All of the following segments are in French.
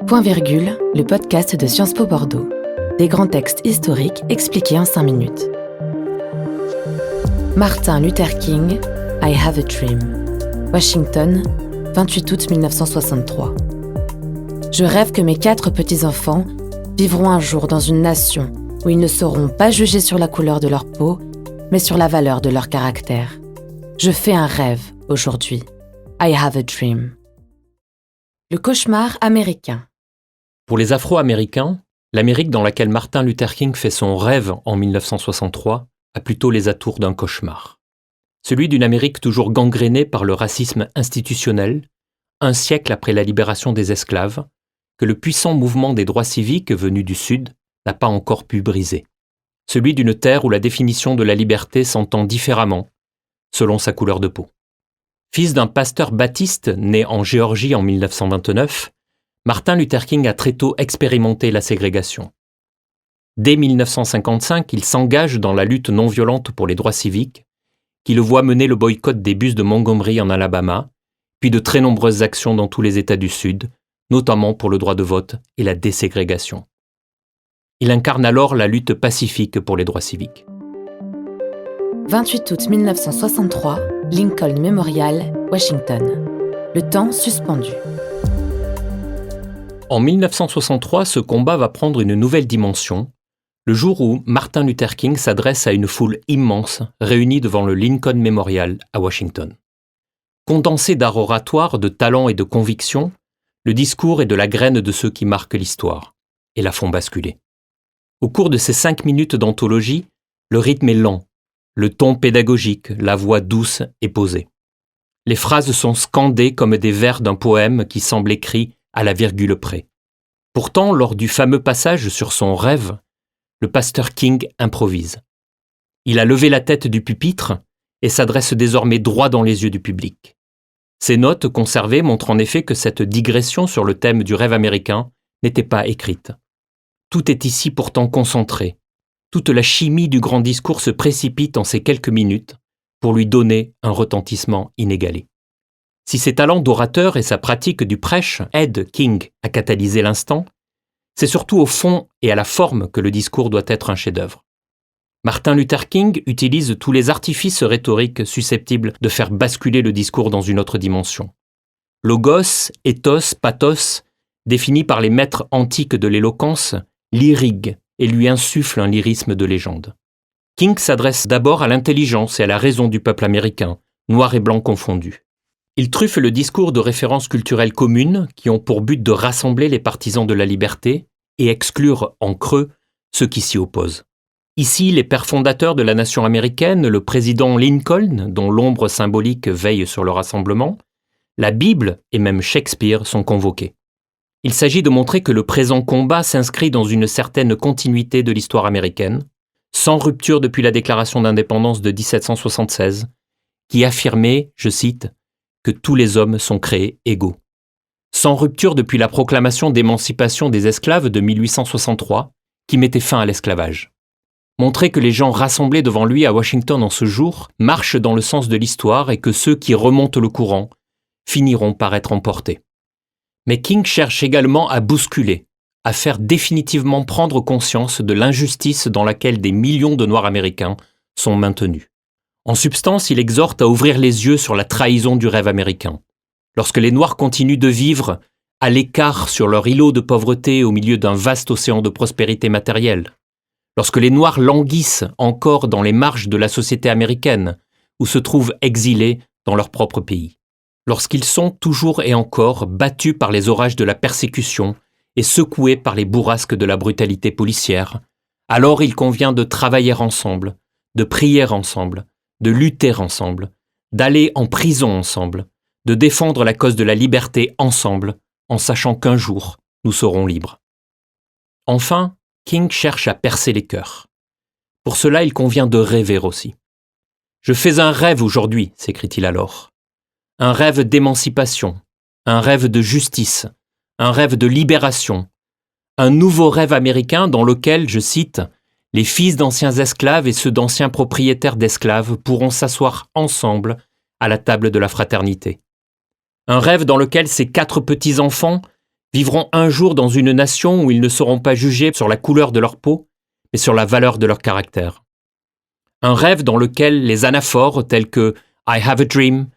Point Virgule, le podcast de Sciences Po Bordeaux. Des grands textes historiques expliqués en 5 minutes. Martin Luther King, I Have a Dream. Washington, 28 août 1963. Je rêve que mes 4 petits-enfants vivront un jour dans une nation où ils ne seront pas jugés sur la couleur de leur peau, mais sur la valeur de leur caractère. Je fais un rêve aujourd'hui. I have a dream. Le cauchemar américain. Pour les Afro-Américains, l'Amérique dans laquelle Martin Luther King fait son rêve en 1963 a plutôt les atours d'un cauchemar. Celui d'une Amérique toujours gangrénée par le racisme institutionnel, un siècle après la libération des esclaves, que le puissant mouvement des droits civiques venu du Sud n'a pas encore pu briser. Celui d'une terre où la définition de la liberté s'entend différemment, selon sa couleur de peau. Fils d'un pasteur baptiste né en Géorgie en 1929, Martin Luther King a très tôt expérimenté la ségrégation. Dès 1955, il s'engage dans la lutte non violente pour les droits civiques, qui le voit mener le boycott des bus de Montgomery en Alabama, puis de très nombreuses actions dans tous les États du Sud, notamment pour le droit de vote et la déségrégation. Il incarne alors la lutte pacifique pour les droits civiques. 28 août 1963, Lincoln Memorial, Washington. Le temps suspendu. En 1963, ce combat va prendre une nouvelle dimension, le jour où Martin Luther King s'adresse à une foule immense réunie devant le Lincoln Memorial à Washington. Condensé d'art oratoire, de talent et de conviction, le discours est de la graine de ceux qui marquent l'histoire et la font basculer. Au cours de ces 5 minutes d'anthologie, le rythme est lent, le ton pédagogique, la voix douce et posée. Les phrases sont scandées comme des vers d'un poème qui semble écrit à la virgule près. Pourtant, lors du fameux passage sur son rêve, le pasteur King improvise. Il a levé la tête du pupitre et s'adresse désormais droit dans les yeux du public. Ses notes conservées montrent en effet que cette digression sur le thème du rêve américain n'était pas écrite. Tout est ici pourtant concentré. Toute la chimie du grand discours se précipite en ces quelques minutes pour lui donner un retentissement inégalé. Si ses talents d'orateur et sa pratique du prêche aident King à catalyser l'instant, c'est surtout au fond et à la forme que le discours doit être un chef-d'œuvre. Martin Luther King utilise tous les artifices rhétoriques susceptibles de faire basculer le discours dans une autre dimension. Logos, ethos, pathos, définis par les maîtres antiques de l'éloquence, l'irrigue et lui insuffle un lyrisme de légende. King s'adresse d'abord à l'intelligence et à la raison du peuple américain, noir et blanc confondus. Il truffe le discours de références culturelles communes qui ont pour but de rassembler les partisans de la liberté et exclure en creux ceux qui s'y opposent. Ici, les pères fondateurs de la nation américaine, le président Lincoln, dont l'ombre symbolique veille sur le rassemblement, la Bible et même Shakespeare sont convoqués. Il s'agit de montrer que le présent combat s'inscrit dans une certaine continuité de l'histoire américaine, sans rupture depuis la déclaration d'indépendance de 1776, qui affirmait, je cite, que tous les hommes sont créés égaux. Sans rupture depuis la proclamation d'émancipation des esclaves de 1863, qui mettait fin à l'esclavage. Montrer que les gens rassemblés devant lui à Washington en ce jour marchent dans le sens de l'histoire et que ceux qui remontent le courant finiront par être emportés. Mais King cherche également à bousculer, à faire définitivement prendre conscience de l'injustice dans laquelle des millions de Noirs américains sont maintenus. En substance, il exhorte à ouvrir les yeux sur la trahison du rêve américain. Lorsque les Noirs continuent de vivre à l'écart sur leur îlot de pauvreté au milieu d'un vaste océan de prospérité matérielle, lorsque les Noirs languissent encore dans les marges de la société américaine ou se trouvent exilés dans leur propre pays, lorsqu'ils sont toujours et encore battus par les orages de la persécution et secoués par les bourrasques de la brutalité policière, alors il convient de travailler ensemble, de prier ensemble, de lutter ensemble, d'aller en prison ensemble, de défendre la cause de la liberté ensemble, en sachant qu'un jour, nous serons libres. Enfin, King cherche à percer les cœurs. Pour cela, il convient de rêver aussi. « Je fais un rêve aujourd'hui », s'écrie-t-il alors. Un rêve d'émancipation, un rêve de justice, un rêve de libération, un nouveau rêve américain dans lequel, je cite, « les fils d'anciens esclaves et ceux d'anciens propriétaires d'esclaves pourront s'asseoir ensemble à la table de la fraternité. Un rêve dans lequel ces 4 petits-enfants vivront un jour dans une nation où ils ne seront pas jugés sur la couleur de leur peau, mais sur la valeur de leur caractère. Un rêve dans lequel les anaphores tels que « I have a dream »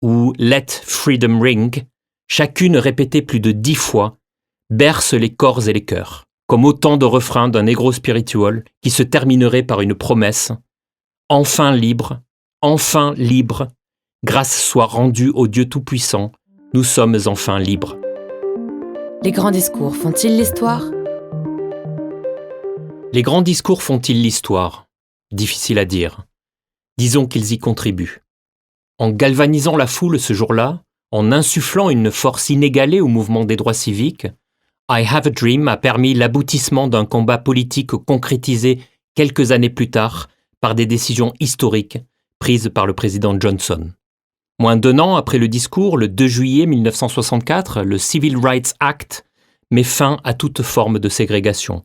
ou « Let freedom ring », chacune répétée plus de 10 fois, bercent les corps et les cœurs, comme autant de refrains d'un negro spiritual qui se terminerait par une promesse « Enfin libre, grâce soit rendue au Dieu Tout-Puissant, nous sommes enfin libres. » Les grands discours font-ils l'histoire ? Les grands discours font-ils l'histoire ? Difficile à dire. Disons qu'ils y contribuent. En galvanisant la foule ce jour-là, en insufflant une force inégalée au mouvement des droits civiques, I Have a Dream a permis l'aboutissement d'un combat politique concrétisé quelques années plus tard par des décisions historiques prises par le président Johnson. Moins d'1 an après le discours, le 2 juillet 1964, le Civil Rights Act met fin à toute forme de ségrégation,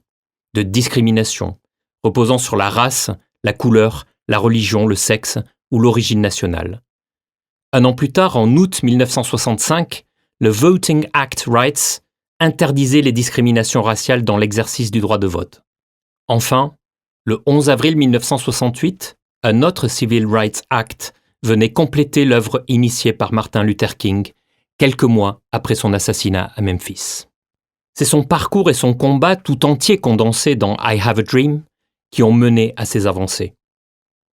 de discrimination, reposant sur la race, la couleur, la religion, le sexe ou l'origine nationale. 1 an plus tard, en août 1965, le Voting Act Rights interdisait les discriminations raciales dans l'exercice du droit de vote. Enfin, le 11 avril 1968, un autre Civil Rights Act venait compléter l'œuvre initiée par Martin Luther King quelques mois après son assassinat à Memphis. C'est son parcours et son combat tout entier condensé dans I Have a Dream qui ont mené à ces avancées.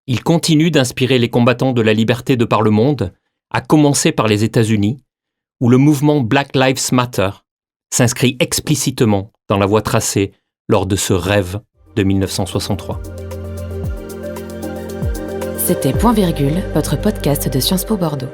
Il continue d'inspirer les combattants de la liberté de par le monde, à commencer par les États-Unis, où le mouvement Black Lives Matter s'inscrit explicitement dans la voie tracée lors de ce rêve de 1963. C'était Point Virgule, votre podcast de Sciences Po Bordeaux.